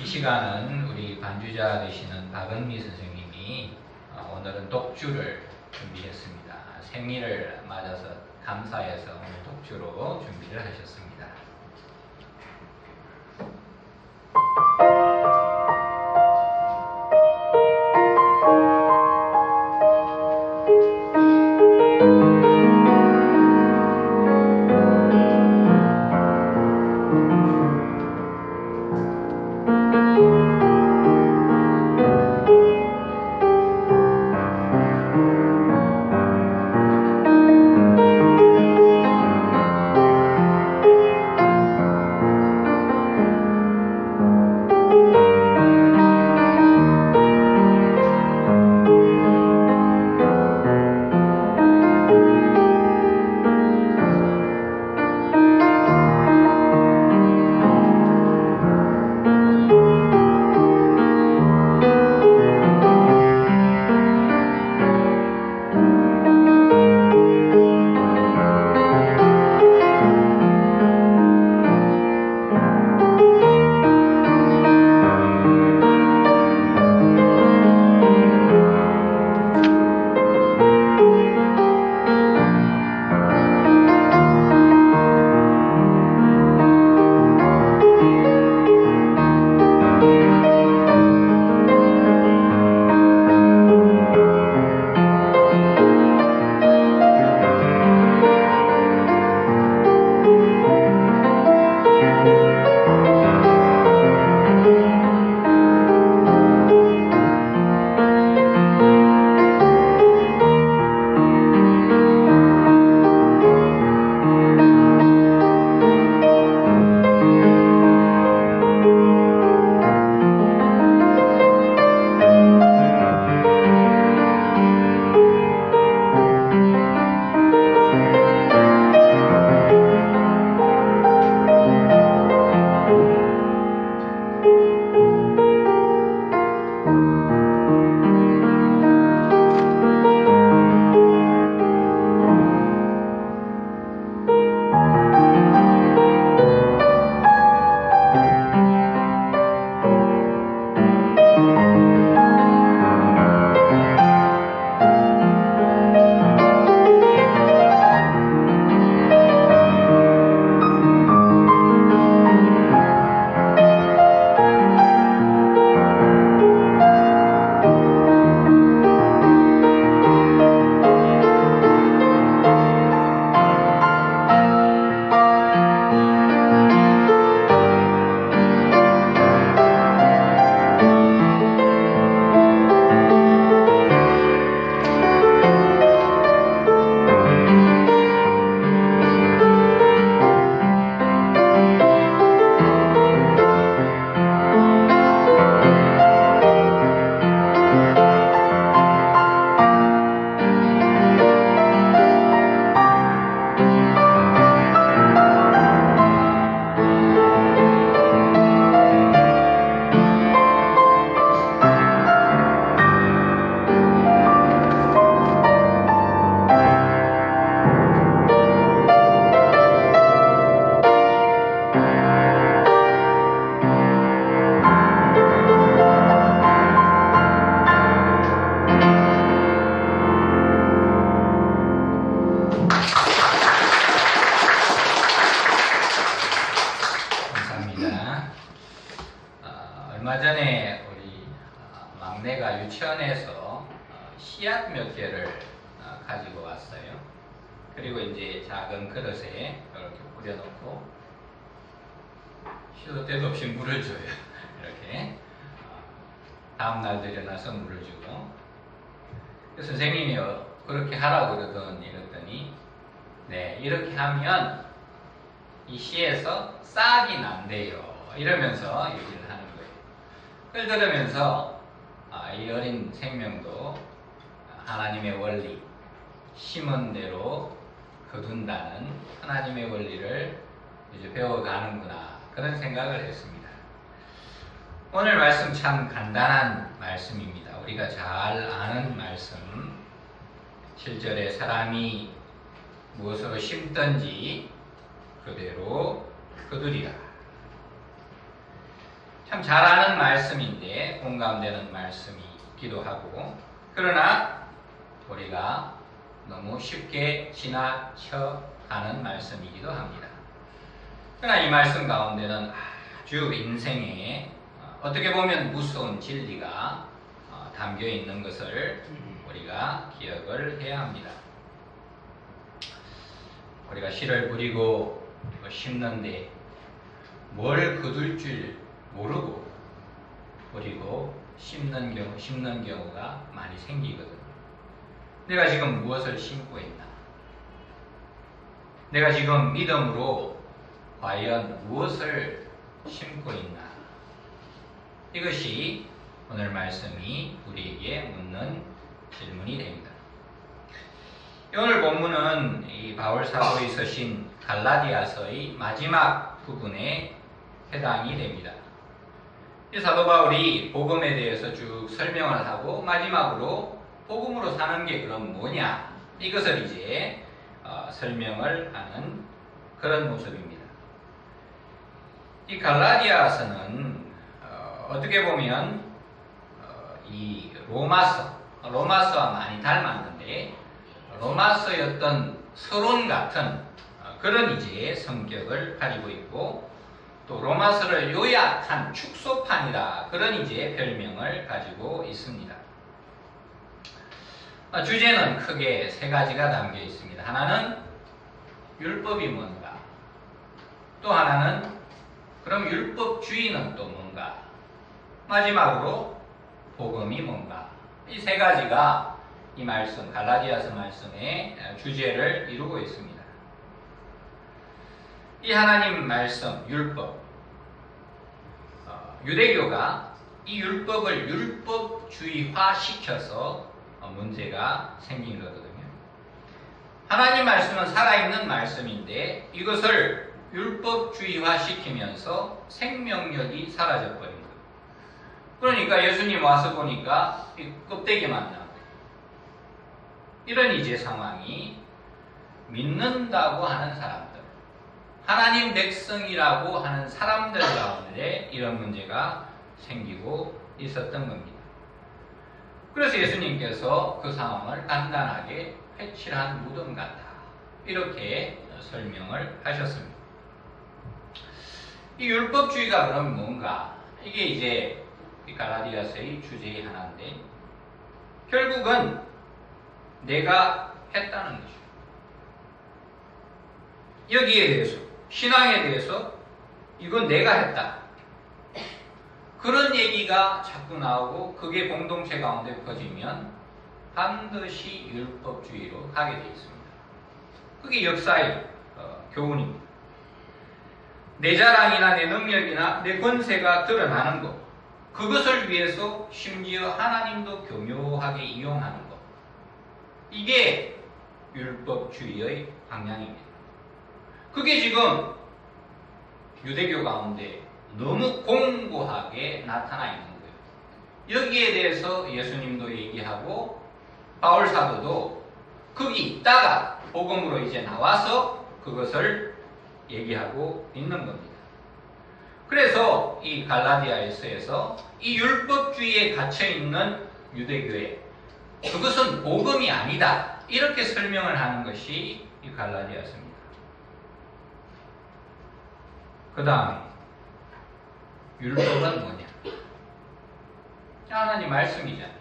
이 시간은 우리 반주자 되시는 박은미 선생님이 오늘은 독주를 준비했습니다. 생일을 맞아서 감사해서 오늘 독주로 준비를 하셨습니다. 얼마 전에 우리 막내가 유치원에서 씨앗 몇 개를 가지고 왔어요. 그리고 이제 작은 그릇에 이렇게 뿌려놓고 시도 때도 없이 물을 줘요. 이렇게 다음날 들여놔서 물을 주고, 선생님이 그렇게 하라고 그랬더니 네, 이렇게 하면 이 씨에서 싹이 난대요, 이러면서 얘기를 하는 거예요. 그걸 들으면서 이 어린 생명도 하나님의 원리, 심은 대로 거둔다는 하나님의 원리를 이제 배워가는구나, 그런 생각을 했습니다. 오늘 말씀 참 간단한 말씀입니다. 우리가 잘 아는 말씀. 7절에 사람이 무엇으로 심든지 그대로 거두리라. 참 잘 아는 말씀인데 공감되는 말씀이기도 하고, 그러나 우리가 너무 쉽게 지나쳐가는 말씀이기도 합니다. 그러나 이 말씀 가운데는 아주 인생에 어떻게 보면 무서운 진리가 담겨 있는 것을 우리가 기억을 해야 합니다. 우리가 씨를 뿌리고 심는데 뭘 거둘 줄 모르고 뿌리고 심는 경우가 많이 생기거든요. 내가 지금 무엇을 심고 있나? 내가 지금 믿음으로 과연 무엇을 심고 있나? 이것이 오늘 말씀이 우리에게 묻는 질문이 됩니다. 오늘 본문은 이 바울 사도의 서신 갈라디아서의 마지막 부분에 해당이 됩니다. 이 사도 바울이 복음에 대해서 쭉 설명을 하고 마지막으로 복음으로 사는 게 그럼 뭐냐? 이것을 이제 설명을 하는 그런 모습입니다. 이 갈라디아서는 어떻게 보면 이 로마서와 많이 닮았는데 로마서의 어떤 서론 같은 그런 이제 성격을 가지고 있고, 또 로마서를 요약한 축소판이다, 그런 이제 별명을 가지고 있습니다. 주제는 크게 세 가지가 담겨 있습니다. 하나는 율법이 뭔가, 또 하나는 그럼 율법주의는 또 뭔가, 마지막으로 복음이 뭔가. 이 세 가지가 이 말씀, 갈라디아서 말씀의 주제를 이루고 있습니다. 이 하나님 말씀, 율법, 유대교가 이 율법을 율법주의화 시켜서 문제가 생긴 거거든요. 하나님 말씀은 살아있는 말씀인데 이것을 율법주의화 시키면서 생명력이 사라져버린 거예요. 그러니까 예수님 와서 보니까 껍데기만 나와요. 이런 이제 상황이 믿는다고 하는 사람들, 하나님 백성이라고 하는 사람들 가운데 이런 문제가 생기고 있었던 겁니다. 그래서 예수님께서 그 상황을 간단하게 회칠한 무덤 같다, 이렇게 설명을 하셨습니다. 이 율법주의가 그럼 뭔가? 이게 이제 갈라디아서의 주제의 하나인데 결국은 내가 했다는 거죠. 여기에 대해서, 신앙에 대해서 이건 내가 했다, 그런 얘기가 자꾸 나오고 그게 공동체 가운데 퍼지면 반드시 율법주의로 가게 되어 있습니다. 그게 역사의 교훈입니다. 내 자랑이나 내 능력이나 내 권세가 드러나는 것, 그것을 위해서 심지어 하나님도 교묘하게 이용하는 것, 이게 율법주의의 방향입니다. 그게 지금 유대교 가운데 너무 공고하게 나타나 있는 거예요. 여기에 대해서 예수님도 얘기하고 바울 사도도 거기 있다가 복음으로 이제 나와서 그것을 얘기하고 있는 겁니다. 그래서 이 갈라디아서에서 이 율법주의에 갇혀있는 유대교회, 그것은 복음이 아니다, 이렇게 설명을 하는 것이 이 갈라디아서입니다. 그 다음에 율법은 뭐냐? 하나님 말씀이잖아요.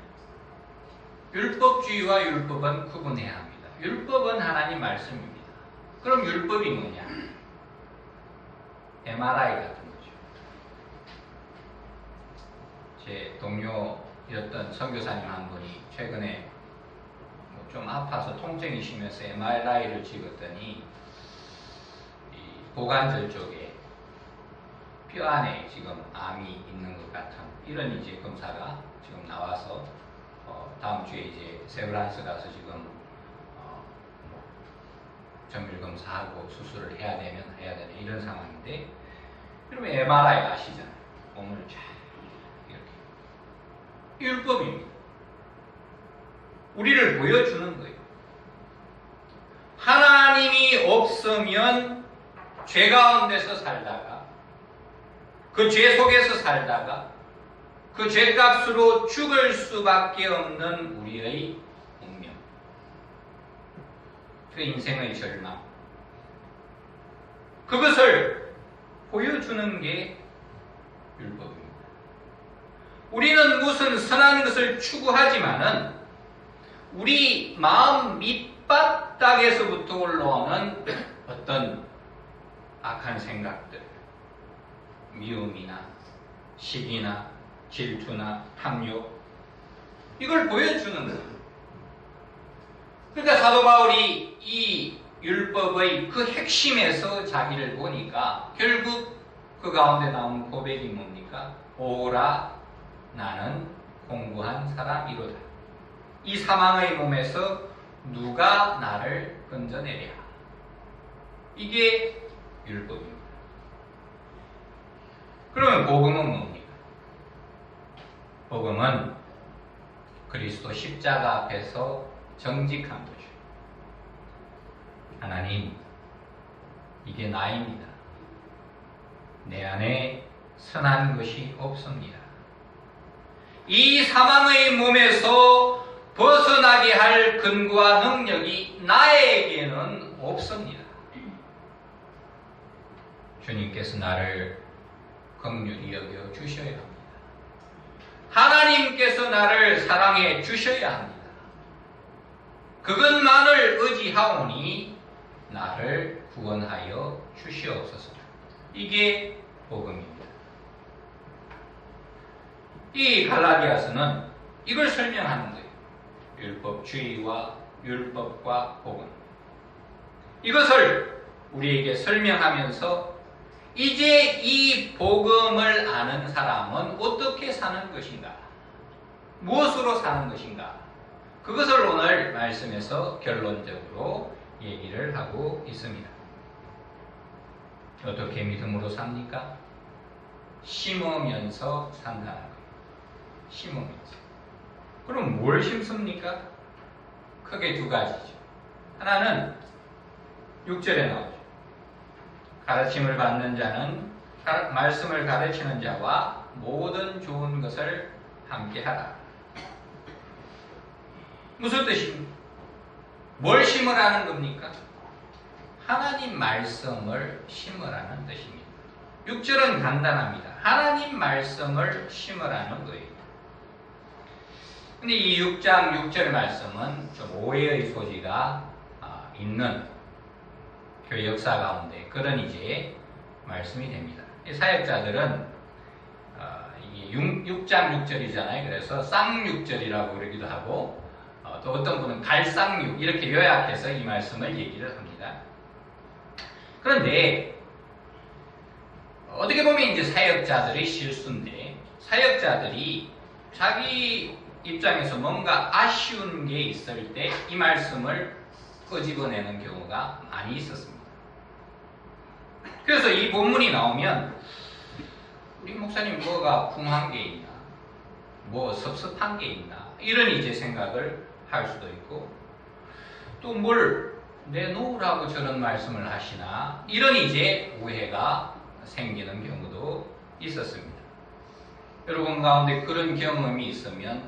율법주의와 율법은 구분해야 합니다. 율법은 하나님 말씀입니다. 그럼 율법이 뭐냐? MRI 같은 거죠. 제 동료였던 선교사님 한 분이 최근에 좀 아파서 통증이 심해서 MRI를 찍었더니 이 고관절 쪽에 뼈 안에 지금 암이 있는 것 같은 이런 이제 검사가 지금 나와서 다음 주에 이제 세브란스 가서 지금 정밀 검사하고 수술을 해야 되는 이런 상황인데, 여러분 MRI 아시잖아요. 몸을 쫙 이렇게, 율법입니다. 우리를 보여주는 거예요. 하나님이 없으면 죄 가운데서 살다가 그 죄 속에서 살다가 그 죄값으로 죽을 수밖에 없는 우리의 운명, 그 인생의 절망, 그것을 보여주는 게 율법입니다. 우리는 무슨 선한 것을 추구하지만은 우리 마음 밑바닥에서부터 올라오는 어떤 악한 생각들, 미움이나 시기나 질투나 탐욕, 이걸 보여주는 거예요. 그러니까 사도 바울이 이 율법의 그 핵심에서 자기를 보니까 결국 그 가운데 나온 고백이 뭡니까? 오라 나는 공부한 사람이로다. 이 사망의 몸에서 누가 나를 건져내랴. 이게 율법입니다. 그러면 복음은 뭡니까? 복음은 그리스도 십자가 앞에서 정직한 거죠. 하나님, 이게 나입니다. 내 안에 선한 것이 없습니다. 이 사망의 몸에서 벗어나게 할 근거와 능력이 나에게는 없습니다. 주님께서 나를 긍휼히 여겨 주셔야 합니다. 하나님께서 나를 사랑해 주셔야 합니다. 그것만을 의지하오니 나를 구원하여 주시옵소서. 이게 복음입니다. 이 갈라디아서는 이걸 설명하는 거예요. 율법주의와 율법과 복음. 이것을 우리에게 설명하면서 이제 이 복음을 아는 사람은 어떻게 사는 것인가? 무엇으로 사는 것인가? 그것을 오늘 말씀에서 결론적으로 얘기를 하고 있습니다. 어떻게 믿음으로 삽니까? 심으면서 산다는 거예요. 심으면서. 그럼 뭘 심습니까? 크게 두 가지죠. 하나는 6절에 나오죠. 가르침을 받는 자는 말씀을 가르치는 자와 모든 좋은 것을 함께하라. 무슨 뜻입니까? 뭘 심으라는 겁니까? 하나님 말씀을 심으라는 뜻입니다. 6절은 간단합니다. 하나님 말씀을 심으라는 거예요. 근데 이 6장 6절 말씀은 좀 오해의 소지가 있는 교회 역사 가운데 그런 이제 말씀이 됩니다. 사역자들은 6장 6절이잖아요. 그래서 쌍육절이라고 그러기도 하고 또 어떤 분은 갈쌍육 이렇게 요약해서 이 말씀을 얘기를 합니다. 그런데 어떻게 보면 이제 사역자들의 실수인데 사역자들이 자기 입장에서 뭔가 아쉬운 게 있을 때 이 말씀을 끄집어내는 경우가 많이 있었습니다. 그래서 이 본문이 나오면 우리 목사님 뭐가 궁한 게 있나, 뭐 섭섭한 게 있나 이런 이제 생각을 할 수도 있고 또 뭘 내놓으라고 저런 말씀을 하시나 이런 이제 오해가 생기는 경우도 있었습니다. 여러분 가운데 그런 경험이 있으면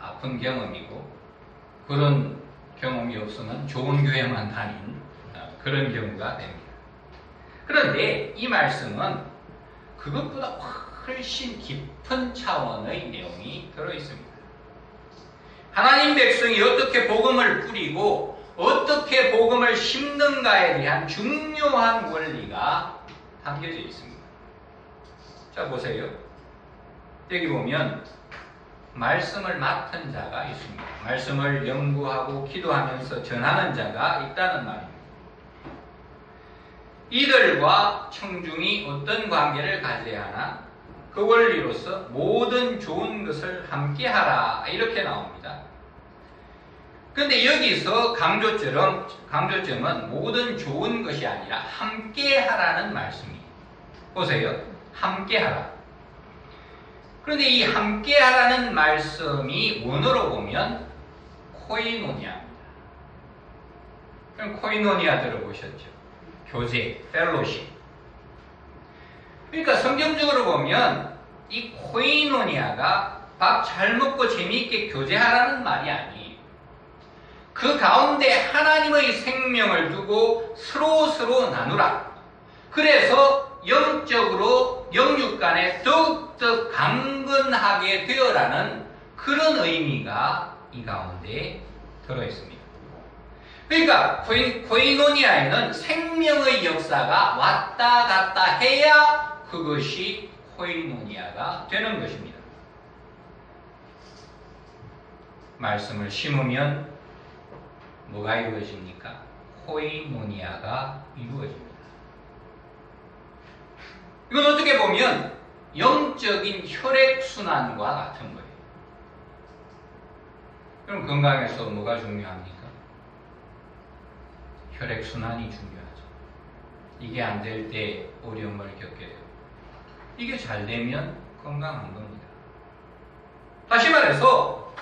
아픈 경험이고 그런 경험이 없으면 좋은 교회만 다닌 그런 경우가 됩니다. 그런데 이 말씀은 그것보다 훨씬 깊은 차원의 내용이 들어있습니다. 하나님 백성이 어떻게 복음을 뿌리고 어떻게 복음을 심는가에 대한 중요한 원리가 담겨져 있습니다. 자 보세요. 여기 보면 말씀을 맡은 자가 있습니다. 말씀을 연구하고 기도하면서 전하는 자가 있다는 말입니다. 이들과 청중이 어떤 관계를 가져야 하나? 그 원리로서 모든 좋은 것을 함께하라 이렇게 나옵니다. 그런데 여기서 강조점은 모든 좋은 것이 아니라 함께하라는 말씀이에요. 보세요. 함께하라. 그런데 이 함께하라는 말씀이 원어로 보면 코이노니아입니다. 그럼 코이노니아 들어보셨죠? 교제, 펠로십. 그러니까 성경적으로 보면 이 코이노니아가 밥 잘 먹고 재미있게 교제하라는 말이 아니에요. 그 가운데 하나님의 생명을 두고 서로 나누라. 그래서 영적으로 영육 간에 더욱더 강건하게 되어라는 그런 의미가 이 가운데 들어있습니다. 그러니까 코이노니아에는 생명의 역사가 왔다 갔다 해야 그것이 코이노니아가 되는 것입니다. 말씀을 심으면 뭐가 이루어집니까? 코이노니아가 이루어집니다. 이건 어떻게 보면 영적인 혈액순환과 같은 거예요. 그럼 건강에서 뭐가 중요합니까? 혈액순환이 중요하죠. 이게 안 될 때 어려움을 겪게 돼요. 이게 잘 되면 건강한 겁니다. 다시 말해서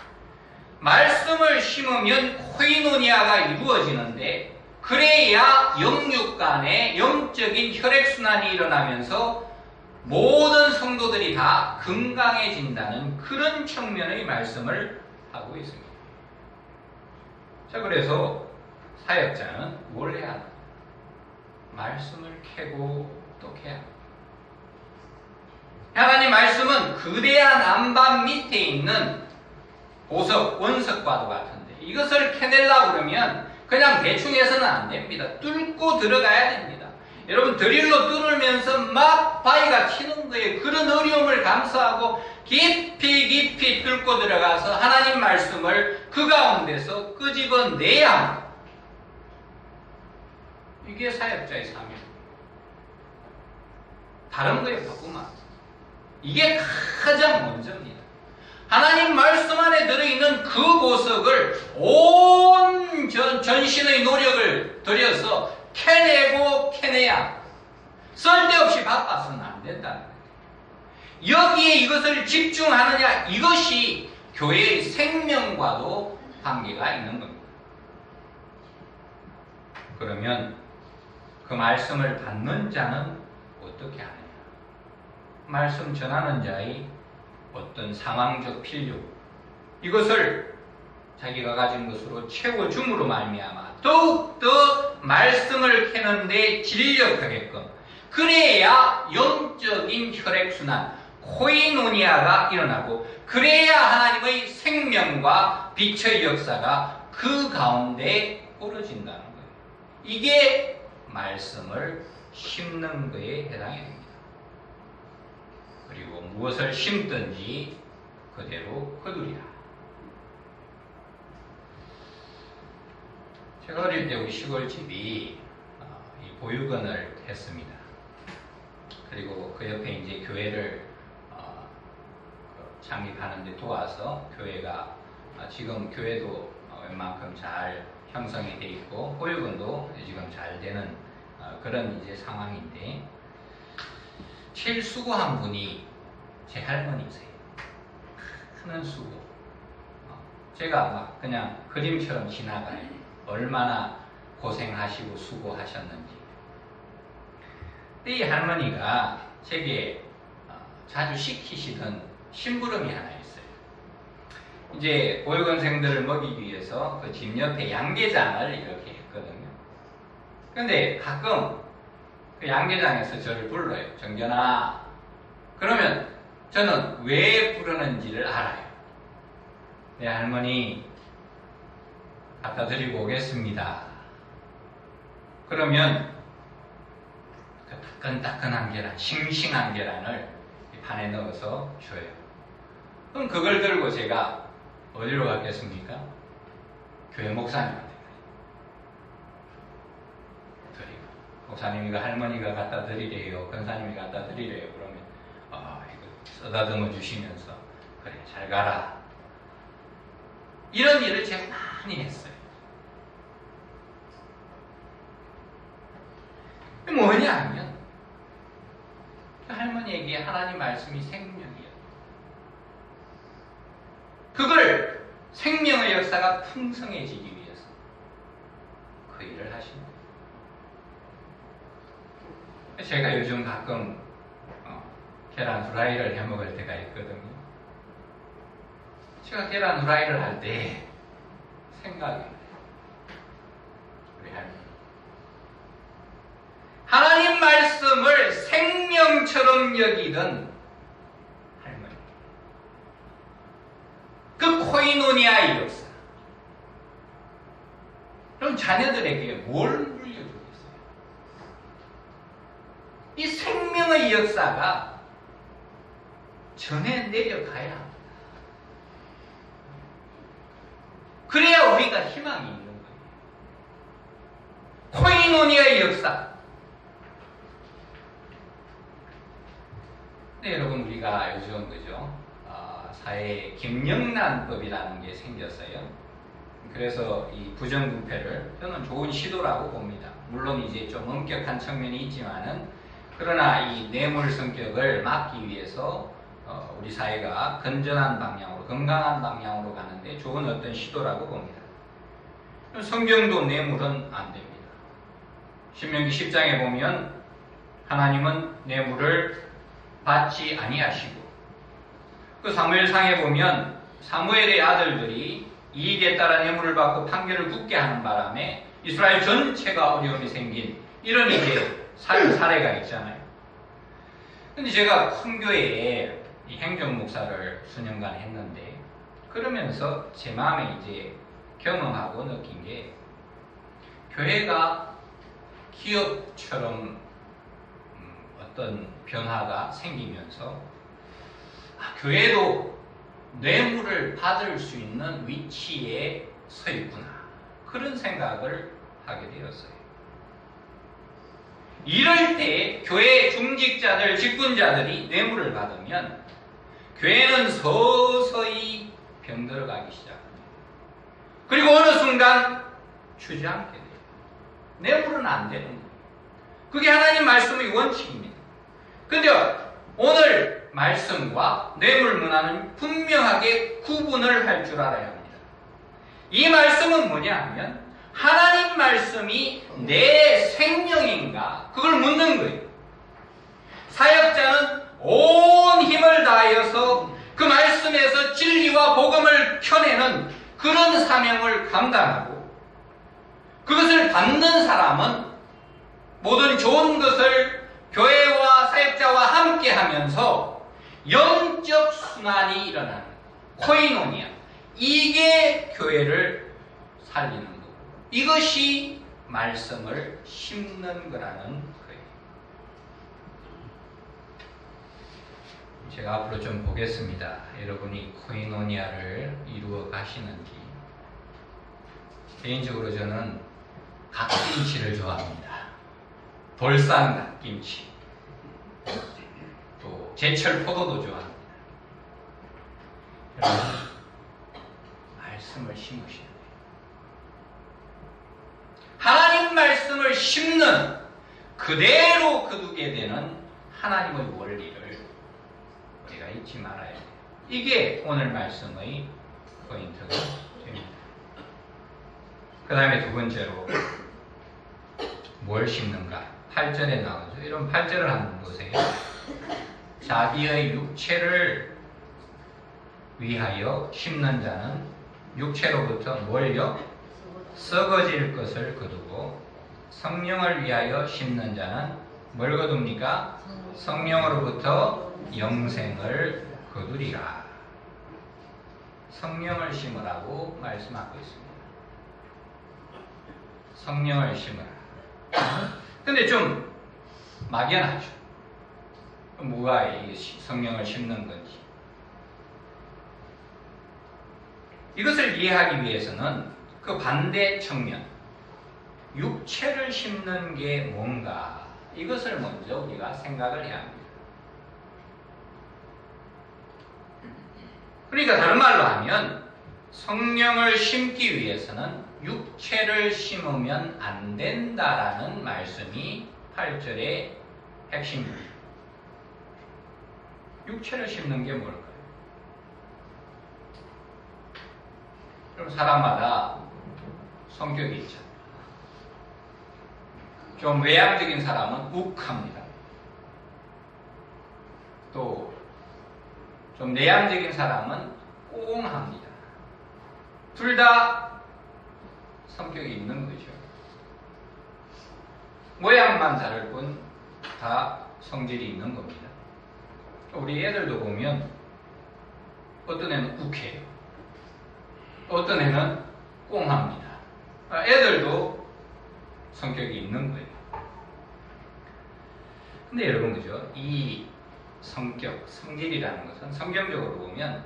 말씀을 심으면 코이노니아가 이루어지는데 그래야 영육 간에 영적인 혈액순환이 일어나면서 모든 성도들이 다 건강해진다는 그런 측면의 말씀을 하고 있습니다. 자, 그래서 사역자는 뭘 해야 하나? 말씀을 캐고 또 캐야 합니다. 하나님 말씀은 거대한 안반 밑에 있는 보석, 원석과도 같은데 이것을 캐내려고 그러면 그냥 대충 해서는 안 됩니다. 뚫고 들어가야 됩니다. 여러분 드릴로 뚫으면서 막 바위가 튀는 거예요. 그런 어려움을 감수하고 깊이 뚫고 들어가서 하나님 말씀을 그 가운데서 끄집어내야 합니다. 이게 사역자의 삶입니다. 다른 거에 바꾸면 이게 가장 먼저입니다. 하나님 말씀 안에 들어있는 그 보석을 온 전신의 노력을 들여서 캐내야 쓸데없이 바빠서는 안 된다는 거예요. 여기에 이것을 집중하느냐, 이것이 교회의 생명과도 관계가 있는 겁니다. 그러면 그 말씀을 받는 자는 어떻게 하느냐? 말씀 전하는 자의 어떤 상황적 필요, 이것을 자기가 가진 것으로 채워줌으로 말미암아 더욱더 말씀을 캐는데 진력하게끔, 그래야 영적인 혈액순환, 코이노니아가 일어나고, 그래야 하나님의 생명과 빛의 역사가 그 가운데 벌어진다는 거예요. 이게 말씀을 심는 거에 해당이 됩니다. 그리고 무엇을 심든지 그대로 거두리라. 제가 어릴 때 우리 시골집이 이 보육원을 했습니다. 그리고 그 옆에 이제 교회를 창립하는데 도와서 교회가 지금 교회도 웬만큼 잘 형성이 돼 있고 보육원도 지금 잘 되는 그런 이제 상황인데, 제일 수고한 분이 제 할머니세요. 큰 수고. 제가 막 그냥 그림처럼 지나가요. 얼마나 고생하시고 수고하셨는지. 이 할머니가 제게 자주 시키시던 심부름이 하나 있어요. 이제 보육원생들을 먹이기 위해서 그 집 옆에 양계장을 이렇게 했거든요. 근데 가끔 그 양계장에서 저를 불러요. 정견아. 그러면 저는 왜 부르는지를 알아요. 네, 할머니 갖다 드리고 오겠습니다. 그러면 그 따끈따끈한 계란, 싱싱한 계란을 판에 넣어서 줘요. 그럼 그걸 들고 제가 어디로 갔겠습니까? 교회 목사님한테 드리고, 목사님이 할머니가 갖다 드리래요, 권사님이 갖다 드리래요. 그러면 이거 쓰다듬어 주시면서 그래 잘 가라. 이런 일을 제가 많이 했어요. 뭐냐 하면 그 할머니에게 하나님 말씀이 생명이에요. 그걸 생명의 역사가 풍성해지기 위해서 그 일을 하십니다. 제가 요즘 가끔 계란 후라이를 해 먹을 때가 있거든요. 제가 계란 후라이를 할 때 생각이 나요. 우리 할머니. 하나님 말씀을 생명처럼 여기던 할머니. 그 코이노니아의 역사. 그럼 자녀들에게 뭘 물려주겠어요? 이 생명의 역사가 전해 내려가야 합니다. 그래야 우리가 희망이 있는 거예요. 코이노니아의 역사. 네, 여러분, 우리가 요즘 그죠? 사회에 김영란법이라는 게 생겼어요. 그래서 이 부정부패를 저는 좋은 시도라고 봅니다. 물론 이제 좀 엄격한 측면이 있지만은, 그러나 이 뇌물 성격을 막기 위해서 우리 사회가 건전한 방향으로, 건강한 방향으로 가는데 좋은 어떤 시도라고 봅니다. 성경도 뇌물은 안 됩니다. 신명기 10장에 보면 하나님은 뇌물을 받지 아니하시고, 그 사무엘상에 보면 사무엘의 아들들이 이익에 따라 뇌물을 받고 판결을 굳게 하는 바람에 이스라엘 전체가 어려움이 생긴 이런 이제 사례가 있잖아요. 근데 제가 큰 교회에 이 행정목사를 수년간 했는데, 그러면서 제 마음에 이제 경험하고 느낀 게, 교회가 기업처럼 어떤 변화가 생기면서 교회도 뇌물을 받을 수 있는 위치에 서 있구나, 그런 생각을 하게 되었어요. 이럴 때 교회 중직자들, 직분자들이 뇌물을 받으면 교회는 서서히 병들어가기 시작합니다. 그리고 어느 순간 주저앉게 돼요. 뇌물은 안 되는 거예요. 그게 하나님 말씀의 원칙입니다. 근데 오늘 말씀과 뇌물 문화는 분명하게 구분을 할 줄 알아야 합니다. 이 말씀은 뭐냐 하면, 하나님 말씀이 내 생명인가? 그걸 묻는 거예요. 사역자는 온 힘을 다하여서 그 말씀에서 진리와 복음을 펴내는 그런 사명을 감당하고, 그것을 받는 사람은 모든 좋은 것을 교회와 사역자와 함께 하면서 영적 순환이 일어나는 코이노니아, 이게 교회를 살리는 거고, 이것이 말씀을 심는 거라는 거예요. 제가 앞으로 좀 보겠습니다. 여러분이 코이노니아를 이루어 가시는지. 개인적으로 저는 갓김치를 좋아합니다. 돌산 갓김치, 또 제철 포도도 좋아합니다. 여러분, 말씀을 심으셔야 돼요. 하나님 말씀을 심는, 그대로 거두게 되는 하나님의 원리를 우리가 잊지 말아야 돼요. 이게 오늘 말씀의 포인트가 됩니다. 그 다음에 두 번째로 뭘 심는가? 8절에 나오죠. 이런 8절을 한번 보세요. 자기의 육체를 위하여 심는 자는 육체로부터 뭘요? 썩어질 것을 거두고, 성령을 위하여 심는 자는 뭘 거둡니까? 성령으로부터 영생을 거두리라. 성령을 심으라고 말씀하고 있습니다. 성령을 심으라. 근데 좀 막연하죠. 뭐가 이 성령을 심는 건지. 이것을 이해하기 위해서는 그 반대 측면, 육체를 심는 게 뭔가, 이것을 먼저 우리가 생각을 해야 합니다. 그러니까 다른 말로 하면, 성령을 심기 위해서는 육체를 심으면 안 된다라는 말씀이 8절의 핵심입니다. 육체를 심는 게 뭘까요? 그럼 사람마다 성격이 있죠. 좀 외향적인 사람은 욱합니다. 또 또 좀 내향적인 사람은 꽁합니다. 둘 다 성격이 있는 거죠. 모양만 다를 뿐 다 성질이 있는 겁니다. 우리 애들도 보면 어떤 애는 욱해요. 어떤 애는 꽁합니다. 애들도 성격이 있는 거예요. 근데 여러분, 그죠? 이 성격, 성질이라는 것은 성경적으로 보면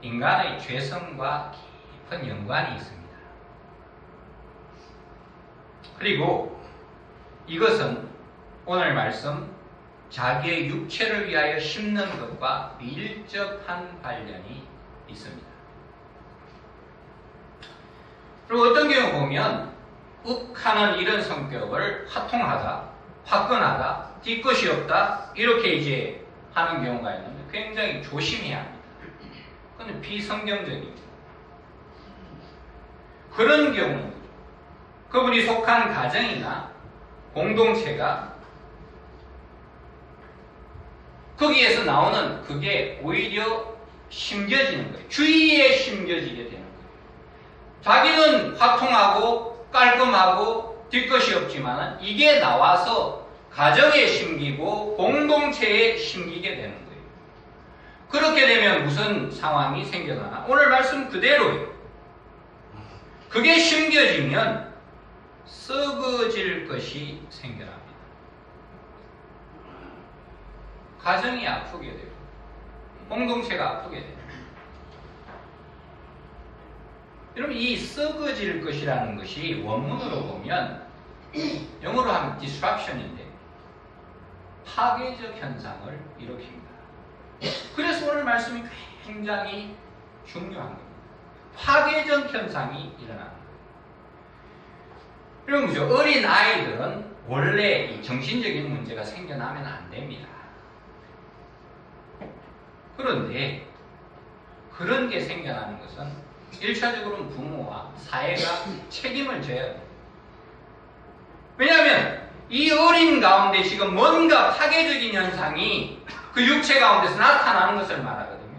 인간의 죄성과 깊은 연관이 있습니다. 그리고 이것은 오늘 말씀 자기의 육체를 위하여 심는 것과 밀접한 관련이 있습니다. 그리고 어떤 경우 보면 욱하는 이런 성격을 화통하다, 화끈하다, 뒤끝이 없다 이렇게 이제 하는 경우가 있는데 굉장히 조심해야 합니다. 그건 비성경적입니다. 그런 경우는 그분이 속한 가정이나 공동체가 거기에서 나오는 그게 오히려 심겨지는 거예요. 주의에 심겨지게 되는 거예요. 자기는 화통하고 깔끔하고 뒤끝이 없지만 이게 나와서 가정에 심기고 공동체에 심기게 되는 거예요. 그렇게 되면 무슨 상황이 생겨나나? 오늘 말씀 그대로예요. 그게 심겨지면 썩어질 것이 생겨납니다. 가정이 아프게 되고 공동체가 아프게 돼요. 여러분, 이 썩어질 것이라는 것이 원문으로 보면 영어로 하면 disruption인데 파괴적 현상을 일으킵니다. 그래서 오늘 말씀이 굉장히 중요한 겁니다. 파괴적 현상이 일어납니다. 여러분, 그죠? 어린 아이들은 원래 이 정신적인 문제가 생겨나면 안 됩니다. 그런데 그런 게 생겨나는 것은 1차적으로는 부모와 사회가 책임을 져야 돼요. 왜냐하면 이 어린 가운데 지금 뭔가 파괴적인 현상이 그 육체 가운데서 나타나는 것을 말하거든요.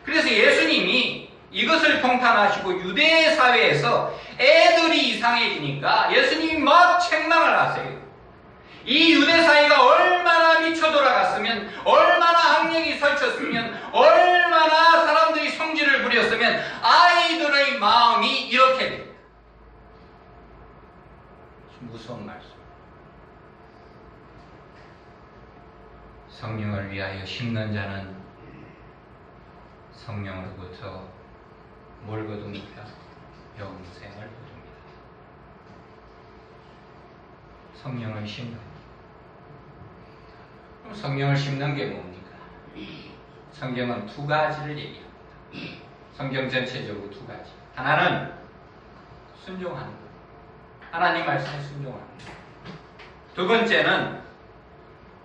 그래서 예수님이 이것을 통탄하시고 유대 사회에서 애들이 이상해지니까 예수님이 막 책망을 하세요. 이 유대 사회가 얼마나 미쳐 돌아갔으면, 얼마나 학력이 설쳤으면, 얼마나 사람들이 성질을 부렸으면 아이들의 마음이 이렇게 됩니다. 무서운 말씀. 성령을 위하여 심는 자는 성령으로부터 뭘 거둡니까? 영생을 거둡니다. 성령을 심는. 그럼 성령을 심는 게 뭡니까? 성경은 두 가지를 얘기합니다. 성경 전체적으로 두 가지. 하나는 순종하는 것. 하나님 말씀에 순종하는 것. 두 번째는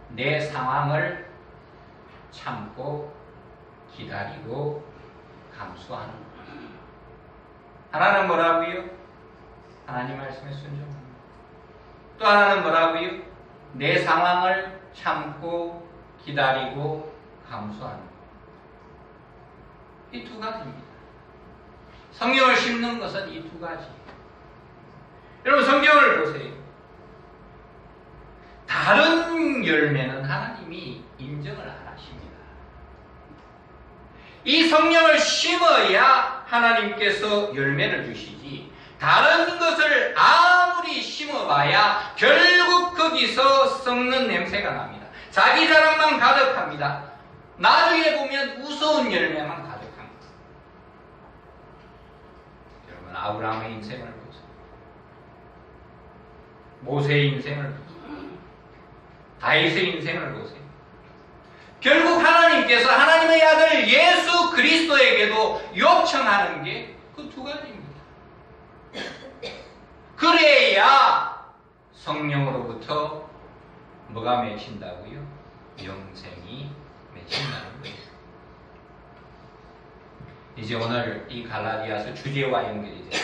내 상황을 참고 기다리고 감수하는 것. 하나는 뭐라고요? 하나님 말씀에 순종하는 것. 또 하나는 뭐라고요? 내 상황을 참고 기다리고 감수하는 것. 이 두 가지입니다. 성경을 심는 것은 이 두 가지. 여러분, 성경을 보세요. 다른 열매는 하나님이 인정을 안 하십니다. 이 성령을 심어야 하나님께서 열매를 주시지, 다른 것을 아무리 심어봐야 결국 거기서 썩는 냄새가 납니다. 자기 자랑만 가득합니다. 나중에 보면 우스운 열매만 가득합니다. 여러분, 아브라함의 인생을 보세요. 모세의 인생을 보세요. 다윗의 인생을 보세요. 결국 하나님께서 하나님의 아들 예수 그리스도에게도 요청하는 게 그 두 가지입니다. 그래야 성령으로부터 뭐가 맺힌다고요? 영생이 맺힌다는 거예요. 이제 오늘 이 갈라디아서 주제와 연결이 돼요.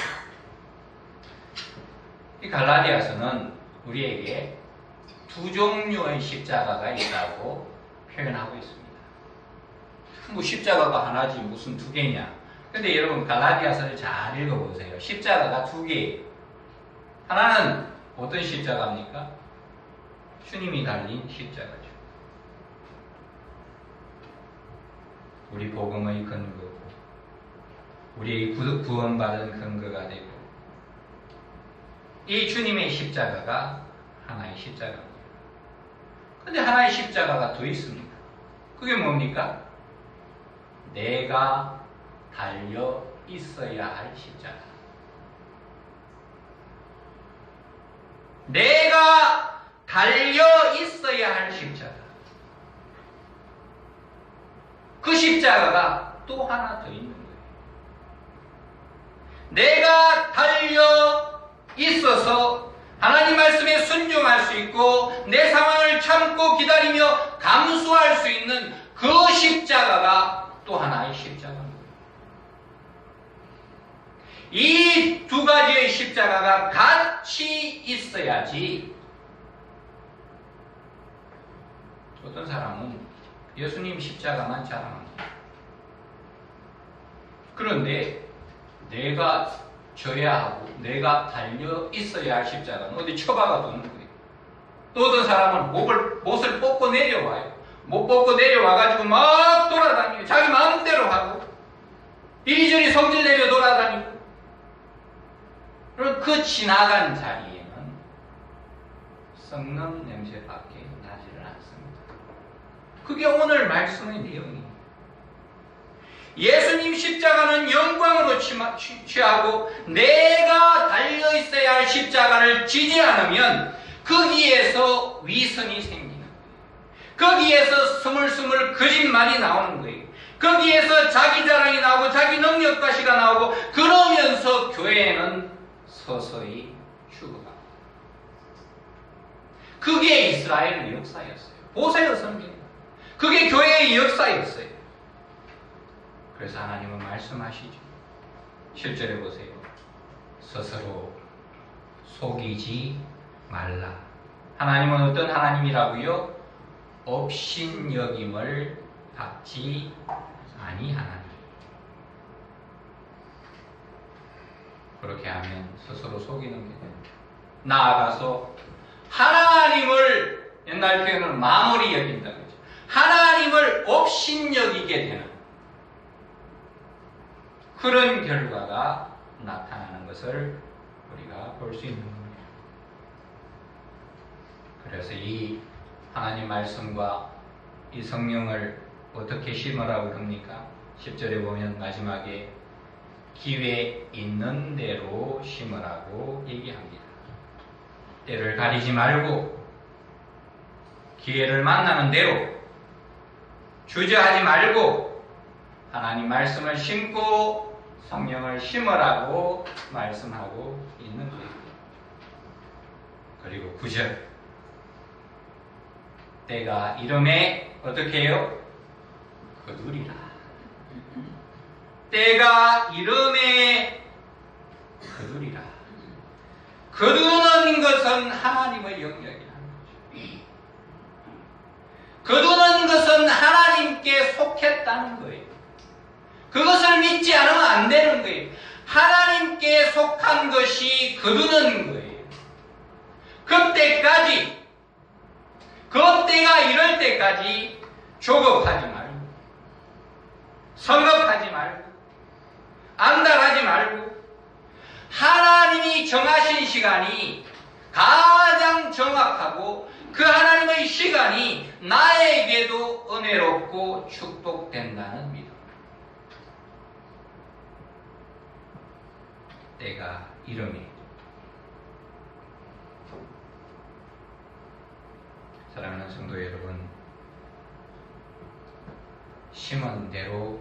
이 갈라디아서는 우리에게 두 종류의 십자가가 있다고 표현하고 있습니다. 뭐 십자가가 하나지 무슨 두 개냐. 근데 여러분 갈라디아서를 잘 읽어보세요. 십자가가 두 개. 하나는 어떤 십자가입니까? 주님이 달린 십자가죠. 우리 복음의 근거고 우리의 구원받은 근거가 되고 이 주님의 십자가가 하나의 십자가입니다. 근데 하나의 십자가가 더 있습니다. 그게 뭡니까? 내가 달려 있어야 할 십자가. 내가 달려 있어야 할 십자가. 그 십자가가 또 하나 더 있는 거예요. 내가 달려 있어서 하나님 말씀에 순종할 수 있고 내 상황을 참고 기다리며 감수할 수 있는 그 십자가가 또 하나의 십자가입니다. 이 두 가지의 십자가가 같이 있어야지 어떤 사람은 예수님 십자가만 자랑합니다. 그런데 내가 져야 하고 내가 달려 있어야 할 십자가는 어디 처박아 두는 거예요. 또 어떤 사람은 못을 뽑고 내려와요. 못 뽑고 내려와가지고 막 돌아다니고 자기 마음대로 하고 이리저리 성질 내려 돌아다니고 그럼 그 지나간 자리에는 썩는 냄새밖에 나지를 않습니다. 그게 오늘 말씀의 내용입니다. 예수님 십자가는 영광으로 취하고 내가 달려있어야 할 십자가를 지지 않으면 거기에서 위선이 생기는 거예요. 거기에서 스물스물 거짓말이 나오는 거예요. 거기에서 자기 자랑이 나오고 자기 능력과시가 나오고 그러면서 교회는 서서히 죽어갑니다. 그게 이스라엘의 역사였어요. 보세요, 성경. 그게 교회의 역사였어요. 그래서 하나님은 말씀하시죠. 7절에 보세요. 스스로 속이지 말라. 하나님은 어떤 하나님이라고요? 업신여김을 받지 아니하나니. 그렇게 하면 스스로 속이는 게 됩니다. 나아가서 하나님을 옛날 표현으로 마무리 여긴다 그러죠. 하나님을 업신여기게 되는 그런 결과가 나타나는 것을 우리가 볼 수 있는 겁니다. 그래서 이 하나님 말씀과 이 성령을 어떻게 심으라고 합니까? 10절에 보면 마지막에 기회 있는 대로 심으라고 얘기합니다. 때를 가리지 말고 기회를 만나는 대로 주저하지 말고 하나님 말씀을 심고 성령을 심으라고 말씀하고 있는 거예요. 그리고 9절 때가 이름에 어떻게 해요? 거두리라. 때가 이름에 거두리라. 거두는 것은 하나님의 영역이라는 거죠. 거두는 것은 하나님께 속했다는 거예요. 그것을 믿지 않으면 안 되는 거예요. 하나님께 속한 것이 거두는 거예요. 그때까지, 그때가 이럴 때까지 조급하지 말고, 성급하지 말고, 안달하지 말고, 하나님이 정하신 시간이 가장 정확하고 그 하나님의 시간이 나에게도 은혜롭고 축복된다는 믿음. 때가 이름에. 사랑하는 성도 여러분, 심은 대로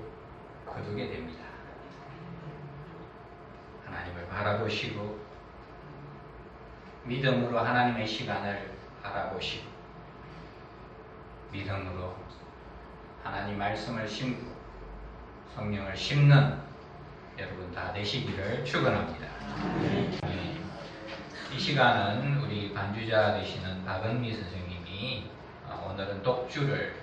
거두게 됩니다. 하나님을 바라보시고 믿음으로 하나님의 시간을 바라보시고 믿음으로 하나님 말씀을 심고 성령을 심는 여러분 다 되시기를 축원합니다. 이 시간은 우리 반주자 되시는 박은미 선생님이 오늘은 독주를